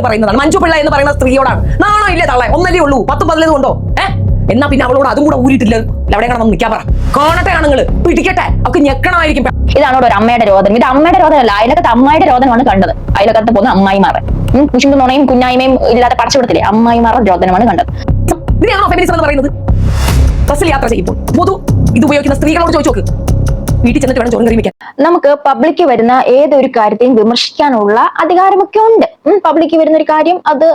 പറയുന്നതാണ്. മഞ്ജു പിള്ള എന്ന് പറയുന്ന സ്ത്രീയോടാണ്. നാണോ ഇല്ലേ തള്ളേ? ഒന്നല്ലേ ഉള്ളൂ, 10 15 കൊണ്ടോ? എന്നാ പിന്നെ അവളോട് അതും കൂടെ ഊരിട്ടില്ല. എവിടെ കാണാൻ നിൽക്കാൻ പറ. കാണട്ടെ ആണുങ്ങൾ, പിടിക്കട്ടെ, അവർക്ക് ഞെക്കണമായിരിക്കും. ഇതാണോ ഒരു അമ്മയുടെ രോദനം? ഇത് അമ്മയുടെ രോദനമല്ല, അതിലൊക്കെ അമ്മയുടെ രോദനമാണ് കണ്ടത്. അതിലൊക്കെ പോകുന്ന അമ്മായിമാരെ കുശുമ്പ് നുണയും കുഞ്ഞായ്മയും ഇല്ലാതെ പടച്ചുവിടത്തില്ലേ, അമ്മായിമാരുടെ രോദനമാണ് കണ്ടത്. ഇതിനെയാണോ ഫെമിനിസം എന്ന് പറയുന്നത്? ബസ്സിൽ യാത്ര ചെയ്യുമ്പോൾ പൊതു ഇത് ഉപയോഗിക്കുന്ന സ്ത്രീകളോട് ചോദിച്ചു നോക്ക്. വീട്ടിൽ ചെന്നിട്ട് വേണം ചോറും കറി വെക്കാൻ. നമുക്ക് പബ്ലിക്ക് വരുന്ന ഏതൊരു കാര്യത്തെയും വിമർശിക്കാനുള്ള അധികാരമൊക്കെ ഉണ്ട്. പബ്ലിക്ക് വരുന്ന ഒരു കാര്യം അത്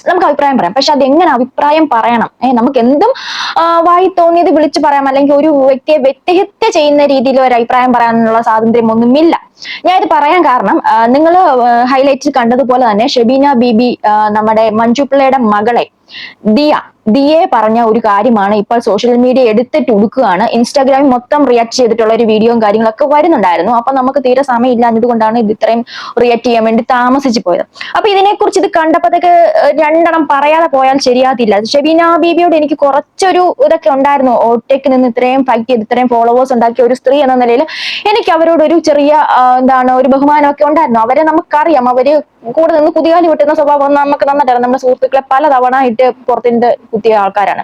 നമുക്ക് അഭിപ്രായം പറയാം. പക്ഷെ അത് എങ്ങനെ അഭിപ്രായം പറയണം? നമുക്ക് എന്തും വായി തോന്നിയത് വിളിച്ചു പറയാം, അല്ലെങ്കിൽ ഒരു വ്യക്തിയെ വ്യക്തിഹത്യ ചെയ്യുന്ന രീതിയിൽ ഒരു അഭിപ്രായം പറയാനുള്ള സ്വാതന്ത്ര്യം ഒന്നുമില്ല. ഞാൻ ഇത് പറയാൻ കാരണം, നിങ്ങൾ ഹൈലൈറ്റിൽ കണ്ടതുപോലെ തന്നെ ഷെബീന ബീബി നമ്മുടെ മഞ്ജു പിള്ളയുടെ മകളെ ദിയെ പറഞ്ഞ ഒരു കാര്യമാണ് ഇപ്പോൾ സോഷ്യൽ മീഡിയ എടുത്തിട്ട് ഉടുക്കുകയാണ്. ഇൻസ്റ്റാഗ്രാമിൽ മൊത്തം റിയാക്ട് ചെയ്തിട്ടുള്ള ഒരു വീഡിയോയും കാര്യങ്ങളൊക്കെ വരുന്നുണ്ടായിരുന്നു. അപ്പൊ നമുക്ക് തീരെ സമയം ഇല്ലാഞ്ഞതുകൊണ്ടാണ് ഇത് ഇത്രയും റിയാക്ട് ചെയ്യാൻ വേണ്ടി താമസിച്ചു പോയത്. അപ്പൊ ഇതിനെക്കുറിച്ച് ഇത് കണ്ടപ്പോഴത്തേക്ക് രണ്ടെണ്ണം പറയാതെ പോയാൽ ശരിയാതില്ല. ഷെബീന ബീബിയോട് എനിക്ക് കുറച്ചൊരു ഇതൊക്കെ ഉണ്ടായിരുന്നു. ഒറ്റയ്ക്ക് നിന്ന് ഇത്രയും ഫൈറ്റ് ചെയ്ത് ഇത്രയും ഫോളോവേഴ്സ് ഉണ്ടാക്കിയ ഒരു സ്ത്രീ എന്ന നിലയിൽ എനിക്ക് അവരോട് ഒരു ചെറിയ ഒരു ബഹുമാനമൊക്കെ ഉണ്ടായിരുന്നു. അവരെ നമുക്കറിയാം, അവര് കൂടെ നിന്ന് കുതികാലി വിട്ടുന്ന സ്വഭാവം നമുക്ക് നന്നായിട്ടാണ്. നമ്മുടെ സുഹൃത്തുക്കളെ പലതവണ ആയിട്ട് പുറത്തിന്റെ കുത്തിയ ആൾക്കാരാണ്.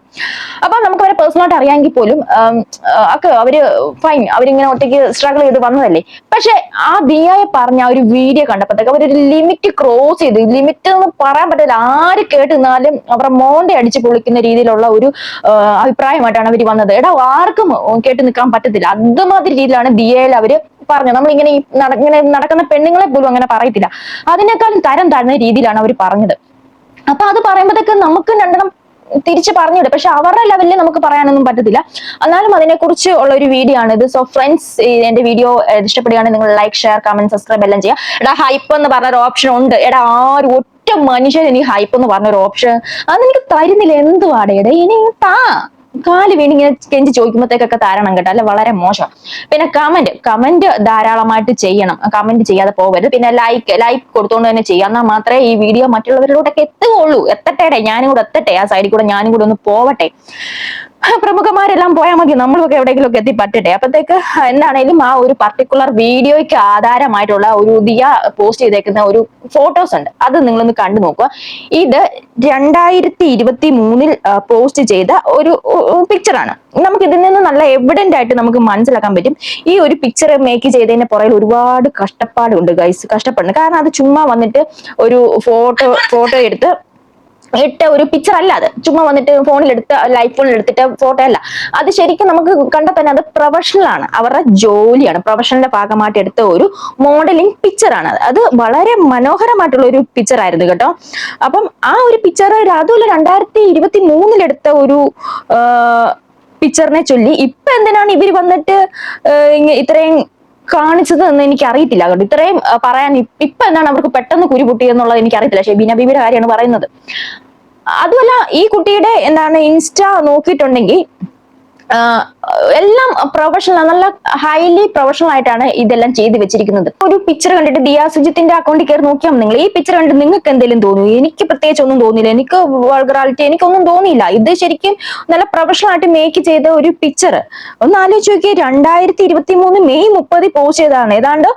അപ്പൊ നമുക്ക് അവരെ പേഴ്സണലായിട്ട് അറിയാമെങ്കിൽ പോലും ഒക്കെ അവര് ഫൈൻ, അവരിങ്ങനെ ഒറ്റയ്ക്ക് സ്ട്രഗിൾ ചെയ്ത് വന്നതല്ലേ. പക്ഷെ ആ ദിയായെ പറഞ്ഞ ഒരു വീഡിയോ കണ്ടപ്പോഴത്തേക്ക് അവരൊരു ലിമിറ്റ് ക്രോസ് ചെയ്ത്, ലിമിറ്റ് എന്ന് പറയാൻ പറ്റില്ല, ആര് കേട്ട് നിന്നാലും അവരുടെ മോന്റെ അടിച്ച് പൊളിക്കുന്ന രീതിയിലുള്ള ഒരു അഭിപ്രായമായിട്ടാണ് അവർ വന്നത്. ആർക്കും കേട്ട് നിൽക്കാൻ പറ്റത്തില്ല. അതുമാതിരി രീതിയിലാണ് ദിയയിൽ അവര് പറഞ്ഞു. നമ്മളിങ്ങനെ ഇങ്ങനെ നടക്കുന്ന പെണ്ണുങ്ങളെ പോലും അങ്ങനെ പറയത്തില്ല. അതിനേക്കാളും തരം താഴ്ന്ന രീതിയിലാണ് അവർ പറഞ്ഞത്. അപ്പൊ അത് പറയുമ്പോഴത്തേക്ക് നമുക്ക് രണ്ടെണ്ണം തിരിച്ച് പറഞ്ഞിട്ട്, പക്ഷെ അവരുടെ ലെവലിൽ നമുക്ക് പറയാനൊന്നും പറ്റത്തില്ല. എന്നാലും അതിനെക്കുറിച്ച് ഉള്ള ഒരു വീഡിയോ ആണ് ഇത്. സോ ഫ്രണ്ട്സ്, എന്റെ വീഡിയോ ഇഷ്ടപ്പെടുകയാണെങ്കിൽ നിങ്ങൾ ലൈക്ക്, ഷെയർ, കമന്റ്, സബ്സ്ക്രൈബ് എല്ലാം ചെയ്യുക. ഹൈപ്പ് എന്ന് പറഞ്ഞൊരു ഓപ്ഷൻ ഉണ്ട്. ആരും ഒറ്റ മനുഷ്യൻ ഇനി ഹൈപ്പ് എന്ന് പറഞ്ഞൊരു ഓപ്ഷൻ അത് എനിക്ക് തരുന്നില്ല. എന്തുവാടേ ഇനി കാല് വീണിങ്ങനെ കെഞ്ചി ചോദിക്കുമ്പോഴത്തേക്കൊക്കെ തരണം കേട്ടോ, അല്ലെ വളരെ മോശം. പിന്നെ കമന്റ് ധാരാളമായിട്ട് ചെയ്യണം, കമന്റ് ചെയ്യാതെ പോകരുത്. പിന്നെ ലൈക്ക് കൊടുത്തോണ്ട് തന്നെ ചെയ്യുക, എന്നാൽ മാത്രമേ ഈ വീഡിയോ മറ്റുള്ളവരിലോട്ടൊക്കെ എത്തുകയുള്ളൂ. എത്തട്ടെ, ഞാനും കൂടെ എത്തട്ടെ, ആ സൈഡിൽ കൂടെ ഞാനും കൂടെ ഒന്ന് പോവട്ടെ. പ്രമുഖന്മാരെല്ലാം പോയാൽ മതി, നമ്മളൊക്കെ എവിടെയെങ്കിലും ഒക്കെ എത്തിപ്പറ്റട്ടെ. അപ്പത്തേക്ക് എന്താണേലും ആ ഒരു പർട്ടിക്കുലർ വീഡിയോയ്ക്ക് ആധാരമായിട്ടുള്ള ഒരു ദിയ പോസ്റ്റ് ചെയ്തേക്കുന്ന ഒരു ഫോട്ടോസ് ഉണ്ട്, അത് നിങ്ങളൊന്ന് കണ്ടു നോക്കുക. ഇത് 2023 പോസ്റ്റ് ചെയ്ത ഒരു പിക്ചറാണ്. നമുക്ക് ഇതിൽ നിന്ന് നല്ല എവിഡന്റ് ആയിട്ട് നമുക്ക് മനസ്സിലാക്കാൻ പറ്റും ഈ ഒരു പിക്ചർ മേക്ക് ചെയ്തതിന്റെ പുറകിൽ ഒരുപാട് കഷ്ടപ്പാടുണ്ട് ഗൈസ്, കഷ്ടപ്പെടുന്നു. കാരണം അത് ചുമ്മാ വന്നിട്ട് ഒരു ഫോട്ടോ എടുത്ത് ഇട്ട ഒരു പിക്ചർ അല്ല. അത് ചുമ്മാ വന്നിട്ട് ലൈഫ് ഫോണിൽ എടുത്തിട്ട് ഫോട്ടോ അല്ല. അത് ശരിക്കും നമുക്ക് കണ്ടാൽ തന്നെ അത് പ്രൊഫഷണൽ ആണ്, അവരുടെ ജോലിയാണ്. പ്രൊഫഷണലിന്റെ ഭാഗമായിട്ട് എടുത്ത ഒരു മോഡലിംഗ് പിക്ചറാണ്. അത് വളരെ മനോഹരമായിട്ടുള്ള ഒരു പിക്ചർ ആയിരുന്നു കേട്ടോ. അപ്പം ആ ഒരു പിക്ചർ അതുപോലെ 2023 എടുത്ത ഒരു പിക്ചറിനെ ചൊല്ലി ഇപ്പൊ എന്തിനാണ് ഇവര് വന്നിട്ട് ഇത്രയും കാണിച്ചത് എന്ന് എനിക്ക് അറിയത്തില്ല കേട്ടോ. ഇത്രയും പറയാൻ ഇപ്പൊ എന്താണ് അവർക്ക് പെട്ടെന്ന് കുരുപൊട്ടിയെന്നുള്ളത് എനിക്ക് അറിയത്തില്ല. ഷെബീന ബീബിയുടെ കാര്യമാണ് പറയുന്നത്. അതുമല്ല, ഈ കുട്ടിയുടെ ഇൻസ്റ്റ നോക്കിയിട്ടുണ്ടെങ്കിൽ എല്ലാം പ്രൊഫഷണൽ, നല്ല ഹൈലി പ്രൊഫഷണൽ ആയിട്ടാണ് ഇതെല്ലാം ചെയ്ത് വെച്ചിരിക്കുന്നത്. ഒരു പിക്ചർ കണ്ടിട്ട് ദിയ സുജിത്തിന്റെ അക്കൗണ്ടിൽ കയറി നോക്കിയാൽ നിങ്ങൾ ഈ പിക്ചർ കണ്ടിട്ട് നിങ്ങൾക്ക് എന്തെങ്കിലും തോന്നുന്നു? എനിക്ക് പ്രത്യേകിച്ച് ഒന്നും തോന്നിയില്ല. എനിക്ക് വൾഗറാലിറ്റി എനിക്കൊന്നും തോന്നിയില്ല. ഇത് ശരിക്കും നല്ല പ്രൊഫഷണൽ ആയിട്ട് മേക്ക് ചെയ്ത ഒരു പിക്ചർ. ഒന്ന് ആലോചിച്ച് നോക്കിയേ, 2023 മെയ് 30 പോസ്റ്റ് ചെയ്തതാണ്. ഏതാണ്ട്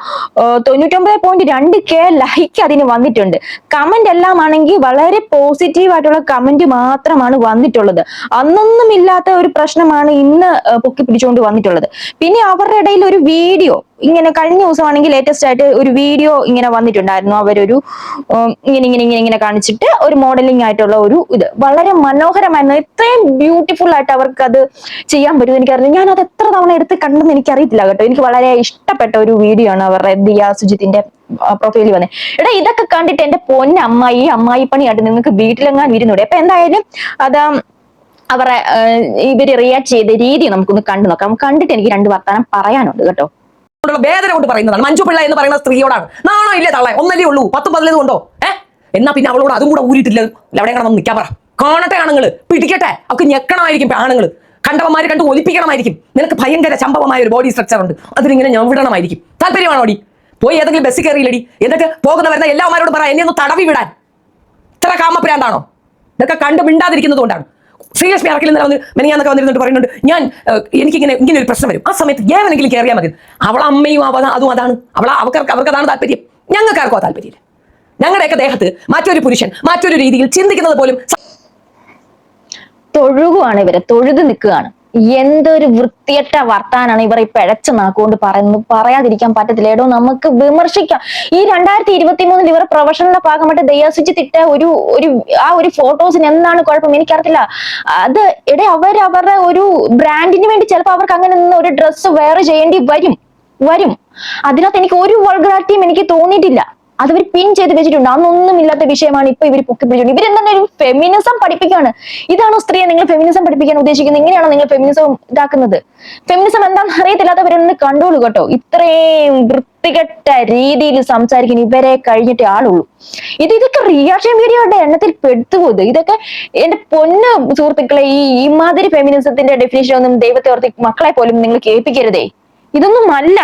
99.2K ലൈക്ക് അതിന് വന്നിട്ടുണ്ട്. കമന്റ് എല്ലാം ആണെങ്കിൽ വളരെ പോസിറ്റീവ് ആയിട്ടുള്ള കമന്റ് മാത്രമാണ് വന്നിട്ടുള്ളത്. അന്നൊന്നും ഇല്ലാത്ത ഒരു പ്രശ്നമാണ് ഇന്ന് പൊക്കി പിടിച്ചുകൊണ്ട് വന്നിട്ടുള്ളത്. പിന്നെ അവരുടെ ഇടയിൽ ഒരു വീഡിയോ ഇങ്ങനെ കഴിഞ്ഞ ദിവസമാണെങ്കിൽ ലേറ്റസ്റ്റ് ആയിട്ട് ഒരു വീഡിയോ ഇങ്ങനെ വന്നിട്ടുണ്ടായിരുന്നു. അവരൊരു ഇങ്ങനെ കാണിച്ചിട്ട് ഒരു മോഡലിംഗ് ആയിട്ടുള്ള ഒരു ഇത് വളരെ മനോഹരമായിരുന്നു. ഇത്രയും ബ്യൂട്ടിഫുൾ ആയിട്ട് അവർക്ക് അത് ചെയ്യാൻ പറ്റും എനിക്കറിയില്ല. ഞാൻ അത് എത്ര തവണ എടുത്ത് കണ്ടെന്ന് എനിക്കറിയത്തില്ല കേട്ടോ. എനിക്ക് വളരെ ഇഷ്ടപ്പെട്ട ഒരു വീഡിയോ ആണ് അവരുടെ ദിയ സുജിത്തിന്റെ പ്രൊഫൈലിൽ വന്നത്. ഇതൊക്കെ കണ്ടിട്ട് എന്റെ അമ്മായി പണിയായിട്ട് നിങ്ങൾക്ക് വീട്ടിലെങ്ങാൻ ഇരുന്നൂടെ? അപ്പൊ എന്തായാലും അതാ അവരെ ഇവര് റിയാക്ട് ചെയ്ത രീതി നമുക്കൊന്ന് കണ്ടു നോക്കാം. കണ്ടിട്ട് എനിക്ക് 2 വർത്താനം പറയാനുണ്ട് കേട്ടോ. വേദന കൊണ്ട് പറയുന്നതാണ്. മഞ്ജു പിള്ള എന്ന് പറയുന്ന സ്ത്രീയോടാണ്. നാണോ ഇല്ലേ തള്ളേ? ഒന്നല്ലേ ഉള്ളൂ, 10 15 കൊണ്ടോ? എന്നാ പിന്നെ അവളോട് അതും കൂടെ ഊരിട്ടില്ല. എവിടെ കാണാൻ നിൽക്കാൻ പറ. കാണട്ടെ ആണുങ്ങൾ, പിടിക്കട്ടെ, അവർക്ക് ഞെക്കണമായിരിക്കും. ആണുങ്ങൾ കണ്ടവന്മാരെ കണ്ട് ഒലിപ്പിക്കണമായിരിക്കും. നിനക്ക് ഭയങ്കര ചമ്പവമായ ഒരു ബോഡി സ്ട്രക്ചർ ഉണ്ട്, അതിലിങ്ങനെ ഞാൻ വിടണമായിരിക്കും. താല്പര്യമാണോടി? പോയി ഏതെങ്കിലും ബസ്സിൽ കയറിയില്ലടി, എന്നിട്ട് വരുന്ന എല്ലാവന്മാരോടും പറ എന്നെ ഒന്ന് തടവി വിടാൻ. ഇത്ര കാമപ്രാന്താണോ? ഇതൊക്കെ കണ്ട് മിണ്ടാതിരിക്കുന്നത് കൊണ്ടാണ്. സീരിയസ് ഇറക്കിൽ മെനിയാന്നൊക്കെ വന്നിരുന്നിട്ട് പറയുന്നുണ്ട്, എനിക്കിങ്ങനെ ഒരു പ്രശ്നം വരും, ആ സമയത്ത് ഏവനെങ്കിലും കയറിയാൽ മതി. അവളെ അമ്മയും അതും അതാണ്. അവർക്ക് അതാണ് താല്പര്യം. ഞങ്ങൾക്കാർക്കോ താല്പര്യമില്ല. ഞങ്ങളുടെയൊക്കെ ദേഹത്ത് മറ്റൊരു പുരുഷൻ മറ്റൊരു രീതിയിൽ ചിന്തിക്കുന്നത് പോലും തൊഴുകുവാണ് ഇവര്, തൊഴുതു നിൽക്കുകയാണ്. എന്തൊരു വൃത്തിയറ്റ വർത്താനാണ് ഇവർ ഈ പിഴച്ച നാക്കുകൊണ്ട് പറയുന്നത്. പറയാതിരിക്കാൻ പറ്റത്തില്ല. എടോ, നമുക്ക് വിമർശിക്കാം. ഈ 2023 ഇവർ പ്രൊഫഷണലിന്റെ ഭാഗമായിട്ട് ദയാസിച്ചിട്ട ഒരു ഫോട്ടോസിന് എന്താണ് കുഴപ്പം എനിക്കറിയത്തില്ല. അത് അവരവരുടെ ഒരു ബ്രാൻഡിന് വേണ്ടി ചിലപ്പോൾ അവർക്ക് അങ്ങനെ ഒരു ഡ്രസ്സ് വേറെ ചെയ്യേണ്ടി വരും. അതിനകത്ത് എനിക്ക് ഒരു വൾഗറാലിറ്റിയും എനിക്ക് തോന്നിയിട്ടില്ല. അത് ഇവർ പിൻ ചെയ്ത് വെച്ചിട്ടുണ്ട്. അതൊന്നും ഇല്ലാത്ത വിഷയമാണ് ഇപ്പൊ ഇവർ പൊക്കി പിടിച്ചോണ്ട്. ഇവരെന്താണ് ഒരു ഫെമിനിസം പഠിപ്പിക്കുകയാണ്. ഇതാണോ സ്ത്രീയെ നിങ്ങൾ ഫെമിനിസം പഠിപ്പിക്കാൻ ഉദ്ദേശിക്കുന്നത്? ഇങ്ങനെയാണോ നിങ്ങൾ ഫെമിനിസം ഇതാക്കുന്നത്? ഫെമിനിസം എന്താണെന്ന് അറിയത്തില്ലാത്തവരൊന്ന് കണ്ടോളൂ കേട്ടോ. ഇത്രയും വൃത്തികെട്ട രീതിയിൽ സംസാരിക്കുന്ന ഇവരെ കഴിഞ്ഞിട്ടേ ആളുള്ളൂ. ഇതൊക്കെ റിയാക്ഷൻ വീഡിയോയുടെ എണ്ണത്തിൽ പെടുത്തുപോകുന്നത്. ഇതൊക്കെ എന്റെ പൊന്ന് സുഹൃത്തുക്കളെ, ഇമാതിരി ഫെമിനിസത്തിന്റെ ഡെഫിനേഷൻ ഒന്നും ദൈവത്തെ ഓർത്ത് മക്കളെ പോലും നിങ്ങൾ കേൾപ്പിക്കരുതേ. ഇതൊന്നും അല്ല.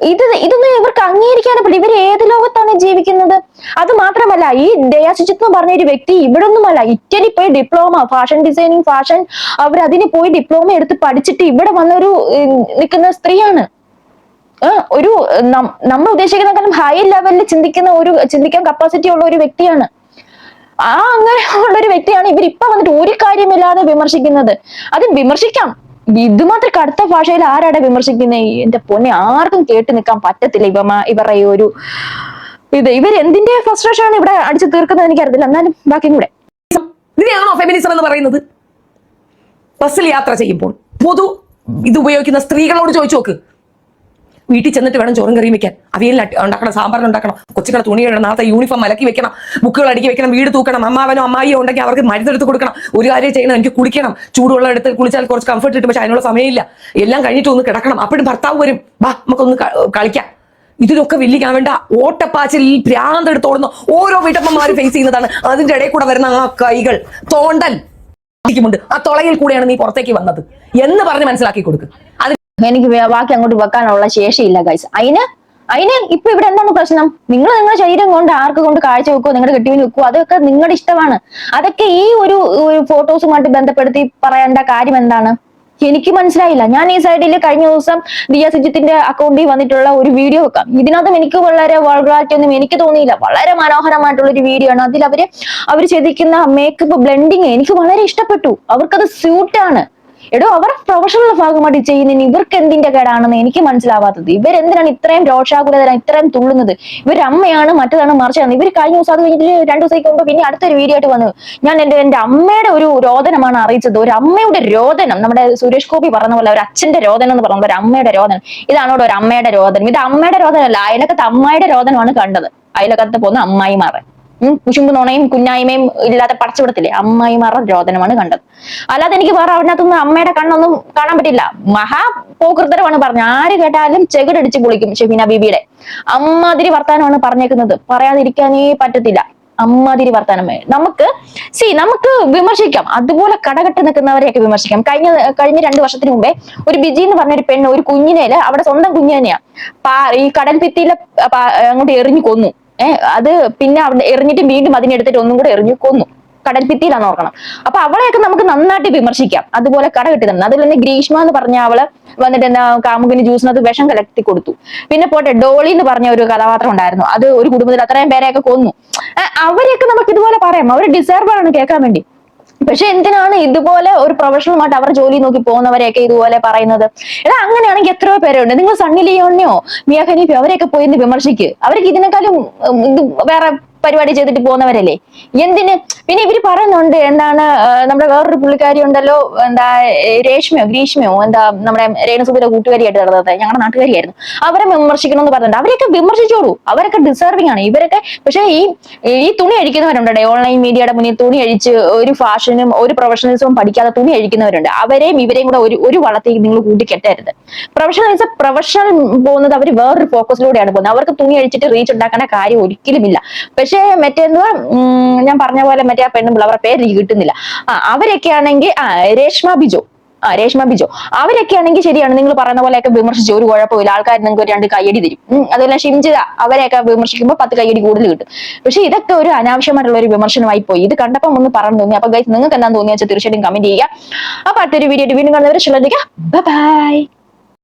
ഇതൊന്നും ഇവർക്ക് അംഗീകരിക്കാനേ പറ്റില്ല. ഇവർ ഏത് ലോകത്താണ് ജീവിക്കുന്നത്? അത് മാത്രമല്ല, ഈ ദയാ ശുചിത്വം പറഞ്ഞ ഒരു വ്യക്തി ഇവിടെ ഒന്നുമല്ല, ഇറ്റലി പോയി ഡിപ്ലോമ ഫാഷൻ ഡിസൈനിങ് അവർ അതിന് പോയി ഡിപ്ലോമ എടുത്ത് പഠിച്ചിട്ട് ഇവിടെ വന്നൊരു നിൽക്കുന്ന സ്ത്രീയാണ്. നമ്മൾ ഉദ്ദേശിക്കുന്നതിനേക്കാളും ഹൈ ലെവലിൽ ചിന്തിക്കാൻ കപ്പാസിറ്റി ഉള്ള ഒരു വ്യക്തിയാണ്. അങ്ങനെ ഉള്ള ഒരു വ്യക്തിയാണ് ഇവരിപ്പൊ വന്നിട്ട് ഒരു കാര്യമില്ലാതെ വിമർശിക്കുന്നത്. അത് വിമർശിക്കാം, ഇതുമാത്രം കടുത്ത ഭാഷയിൽ ആരാടെ വിമർശിക്കുന്നത്? എന്റെ പൊന്നെ, ആർക്കും കേട്ട് നിൽക്കാൻ പറ്റത്തില്ല ഇവരുടെ ഈ ഒരു ഇവരെന്തിന്റെ ഫ്രസ്ട്രേഷൻ ആണ് ഇവിടെ അടിച്ചു തീർക്കുന്നത് എനിക്കറിയില്ല. എന്നാലും ബാക്കിയും കൂടെ ഇതിനെയാണോ ഫെമിനിസം എന്ന് പറയുന്നത്? ബസ്സിൽ യാത്ര ചെയ്യുമ്പോൾ പൊതു ഇത് ഉപയോഗിക്കുന്ന സ്ത്രീകളോട് ചോദിച്ചു നോക്ക്. വീട്ടിൽ ചെന്നിട്ട് വേണം ചോറും കറിയും വെക്കാൻ, അവിയലിന് ഉണ്ടാക്കണം, സാമ്പാറിന് ഉണ്ടാക്കണം, കൊച്ചുകളെ തുണി ഇടണം, നാളത്തെ യൂണിഫോം അലക്കി വെക്കണം, ബുക്കുകൾ അടുക്കി വെക്കണം, വീട് തൂക്കണം, അമ്മാവനോ അമ്മായിയോ ഉണ്ടെങ്കിൽ അവർക്ക് മരുന്നെടുത്ത് കൊടുക്കണം, ഒരു കാര്യം ചെയ്യണം, എനിക്ക് കുളിക്കണം, ചൂടുവെള്ളം എടുത്ത് കുളിച്ചാൽ കുറച്ച് കംഫർട്ട് കിട്ടും, പക്ഷെ അതിനുള്ള സമയമില്ല, എല്ലാം കഴിഞ്ഞിട്ട് ഒന്ന് കിടക്കണം, അപ്പോഴും ഭർത്താവ് വരും, വാ നമുക്കൊന്ന് കളിക്കാം. ഇതിലൊക്കെ വെല്ലിക്കാൻ വേണ്ട ഓട്ടപ്പാച്ചിൽ ഭ്രാന്തെടുത്തോടുന്ന ഓരോ വീട്ടമ്മമാരും ഫേസ് ചെയ്യുന്നതാണ്. അതിന്റെ ഇടയിൽ കൂടെ വരുന്ന ആ കൈകൾ തോണ്ടൽ ണ്ട്, ആ തൊളയിൽ കൂടെയാണ് നീ പുറത്തേക്ക് വന്നത് എന്ന് പറഞ്ഞ് മനസ്സിലാക്കി കൊടുക്കുക. എനിക്ക് ബാക്കി അങ്ങോട്ട് വെക്കാനുള്ള ശേഷിയില്ല ഗൈസ്. അതിന് ഇപ്പൊ ഇവിടെ എന്താണ് പ്രശ്നം? നിങ്ങളുടെ ശരീരം കൊണ്ട് ആർക്ക് കൊണ്ട് കാഴ്ച വെക്കുവോ, നിങ്ങളുടെ കെട്ടിവിന് വെക്കുവോ, അതൊക്കെ നിങ്ങളുടെ ഇഷ്ടമാണ്. അതൊക്കെ ഈ ഒരു ഫോട്ടോസുമായിട്ട് ബന്ധപ്പെടുത്തി പറയേണ്ട കാര്യം എന്താണ്? എനിക്ക് മനസ്സിലായില്ല. ഞാൻ ഈ സൈഡിൽ കഴിഞ്ഞ ദിവസം ദിയ സുജിത്തിന്റെ അക്കൗണ്ടിൽ വന്നിട്ടുള്ള ഒരു വീഡിയോ വെക്കാം. ഇതിനകത്തും എനിക്ക് വളരെ വൾഗറാലിറ്റി ഒന്നും എനിക്ക് തോന്നിയില്ല. വളരെ മനോഹരമായിട്ടുള്ള ഒരു വീഡിയോ ആണ്. അതിൽ അവര് ചെയ്തിരിക്കുന്ന മേക്കപ്പ് ബ്ലെൻഡിങ് എനിക്ക് വളരെ ഇഷ്ടപ്പെട്ടു. അവർക്കത് സ്യൂട്ടാണ്. അവർ പ്രൊഫഷണൽ ഭാഗമായിട്ട് ചെയ്യുന്നതിന് ഇവർക്ക് എന്തിന്റെ കേടാണെന്ന് എനിക്ക് മനസ്സിലാവാത്തത്. ഇവരെന്തിനാണ് ഇത്രയും രോഷാകുലതരാണ്, ഇത്രയും തുള്ളുന്നത്? ഇവരമ്മയാണ്, മറ്റതാണ് മറിച്ചാണ്. ഇവർ കഴിഞ്ഞ ദിവസം അത് കഴിഞ്ഞിട്ട് 2 ദിവസത്തേക്ക് മുമ്പ് പിന്നെ അടുത്തൊരു വീഡിയോ ആയിട്ട് വന്നു. ഞാൻ എന്റെ അമ്മയുടെ ഒരു രോദനമാണ് അറിയിച്ചത്. ഒരു അമ്മയുടെ രോദനം, നമ്മുടെ സുരേഷ് ഗോപി പറഞ്ഞ പോലെ ഒരു അച്ഛന്റെ രോദനം എന്ന് പറഞ്ഞ ഒരു അമ്മയുടെ രോദനം. ഇതാണോ ഒരു അമ്മയുടെ രോദനം? ഇത് അമ്മയുടെ രോദനമല്ല, അയലക്കത്തെ അമ്മായിയുടെ രോദനമാണ് കണ്ടത്. അയലക്കത്ത് പോകുന്ന അമ്മായിമാരെ കുശുമ്പ് നുണയും കുഞ്ഞായ്മയും ഇല്ലാതെ പടച്ചുവിടത്തില്ലേ, അമ്മായിമാരുടെ രോദനമാണ് കണ്ടത്. അല്ലാതെ എനിക്ക് വേറെ അതിനകത്തൊന്നും അമ്മയുടെ കണ്ണൊന്നും കാണാൻ പറ്റില്ല. മഹാപോകൃതരമാണ് പറഞ്ഞത്. ആര് കേട്ടാലും ചെകിടടിച്ച് പൊളിക്കും. ഷെഫീന ബീബിയുടെ അമ്മാതിരി വർത്താനമാണ് പറഞ്ഞേക്കുന്നത്. പറയാതിരിക്കാനേ പറ്റത്തില്ല. അമ്മാതിരി വർത്താനമേ. നമുക്ക് വിമർശിക്കാം, അതുപോലെ കടകെട്ട് നിൽക്കുന്നവരെയൊക്കെ വിമർശിക്കാം. കഴിഞ്ഞ 2 വർഷത്തിന് മുമ്പേ ഒരു ബിജി എന്ന് പറഞ്ഞൊരു പെണ്ണ് ഒരു കുഞ്ഞിനെ, അവിടെ സ്വന്തം കുഞ്ഞു തന്നെയാ, ഈ കടൽ ഭിത്തിയിലെ അങ്ങോട്ട് എറിഞ്ഞു കൊന്നു. അത് പിന്നെ അവിടെ എറിഞ്ഞിട്ട് വീണ്ടും അതിനെടുത്തിട്ട് ഒന്നും കൂടെ എറിഞ്ഞു കൊന്നു. കടൽ ഭിത്തിയിലാന്ന് ഓർക്കണം. അപ്പൊ അവളെയൊക്കെ നമുക്ക് നന്നായിട്ട് വിമർശിക്കാം. അതുപോലെ കട കിട്ടുന്നത്. അതിൽ തന്നെ ഗ്രീഷ്മ എന്ന് പറഞ്ഞ അവള് വന്നിട്ട് എന്താ കാമുകിന് ജ്യൂസിനകത്ത് വിഷം കലർത്തി കൊടുത്തു. പിന്നെ പോട്ടെ, ഡോളി എന്ന് പറഞ്ഞ ഒരു കഥാപാത്രം ഉണ്ടായിരുന്നു. അത് ഒരു കുടുംബത്തിൽ അത്രയും പേരെയൊക്കെ കൊന്നു. അവരെയൊക്കെ നമുക്ക് ഇതുപോലെ പറയാം. അവർ ഡിസേർവ് ആണ് കേൾക്കാൻ വേണ്ടി. പക്ഷെ എന്തിനാണ് ഇതുപോലെ ഒരു പ്രൊഫഷണലുമായിട്ട് അവർ ജോലി നോക്കി പോകുന്നവരെയൊക്കെ ഇതുപോലെ പറയുന്നത്? അങ്ങനെയാണെങ്കിൽ എത്രയോ പേരുണ്ട്. നിങ്ങൾ സണ്ണി ലിയോണിയോ മിയ ഖലീഫയോ അവരെയൊക്കെ പോയി വിമർശിക്കുക. അവർക്ക് ഇതിനേക്കാളും വേറെ പരിപാടി ചെയ്തിട്ട് പോകുന്നവരല്ലേ. എന്തിന്? പിന്നെ ഇവര് പറയുന്നുണ്ട് എന്താണ്, നമ്മുടെ വേറൊരു പുള്ളിക്കാരി ഉണ്ടല്ലോ, എന്താ ഗ്രീഷ്മയോ എന്താ നമ്മുടെ രേണുസുബിയുടെ കൂട്ടുകാരിയായിട്ട് നടന്നത്, ഞങ്ങളുടെ നാട്ടുകാരിയായിരുന്നു. അവരെ വിമർശിക്കണമെന്ന് പറഞ്ഞിട്ടുണ്ട്. അവരെയൊക്കെ വിമർശിച്ചോളൂ, അവരൊക്കെ ഡിസേർവിംഗ് ആണ് ഇവരൊക്കെ. പക്ഷെ ഈ തുണി അഴിക്കുന്നവരുണ്ട്, ഓൺലൈൻ മീഡിയയുടെ മുന്നിൽ തുണി അഴിച്ച് ഒരു ഫാഷനും ഒരു പ്രൊഫഷണലിസവും പഠിക്കാതെ തുണി അഴിക്കുന്നവരുണ്ട്. അവരെയും ഇവരെയും കൂടെ ഒരു വളത്തേക്ക് നിങ്ങൾ കൂട്ടിക്കെട്ടരുത്. പ്രൊഫഷണൽ പോകുന്നത് അവർ വേറൊരു ഫോക്കസിലൂടെയാണ് പോകുന്നത്. അവർക്ക് തുണി അഴിച്ചിട്ട് റീച്ച് ഉണ്ടാക്കേണ്ട കാര്യം ഒരിക്കലുമില്ല. പക്ഷേ മറ്റേന്ന് ഞാൻ പറഞ്ഞ പോലെ മറ്റേ ആ പെണ്ണുമ്പോൾ അവരുടെ പേര് എനിക്ക് കിട്ടുന്നില്ല. അവരൊക്കെ ആണെങ്കിൽ രേഷ്മ ബിജോ അവരൊക്കെ ആണെങ്കിൽ ശരിയാണ്, നിങ്ങൾ പറയുന്ന പോലെയൊക്കെ വിമർശിച്ചു ഒരു കുഴപ്പമില്ല, ആൾക്കാർ നിങ്ങൾക്ക് 2 കയ്യടി തരും. അതുപോലെ ഷിംജിത അവരെയൊക്കെ വിമർശിക്കുമ്പോൾ 10 കയ്യടി കൂടുതൽ കിട്ടും. പക്ഷെ ഇതൊക്കെ ഒരു അനാവശ്യമായിട്ടുള്ള ഒരു വിമർശനമായി പോയി. ഇത് കണ്ടപ്പം ഒന്ന് പറഞ്ഞു തോന്നി. അപ്പൊ ഗൈസ് നിങ്ങൾക്ക് എന്താ തോന്നിയാൽ തീർച്ചയായിട്ടും കമന്റ് ചെയ്യുക. അപ്പൊ അടുത്തൊരു വീഡിയോ വീണ്ടും കാണുന്നവരെ ബൈ.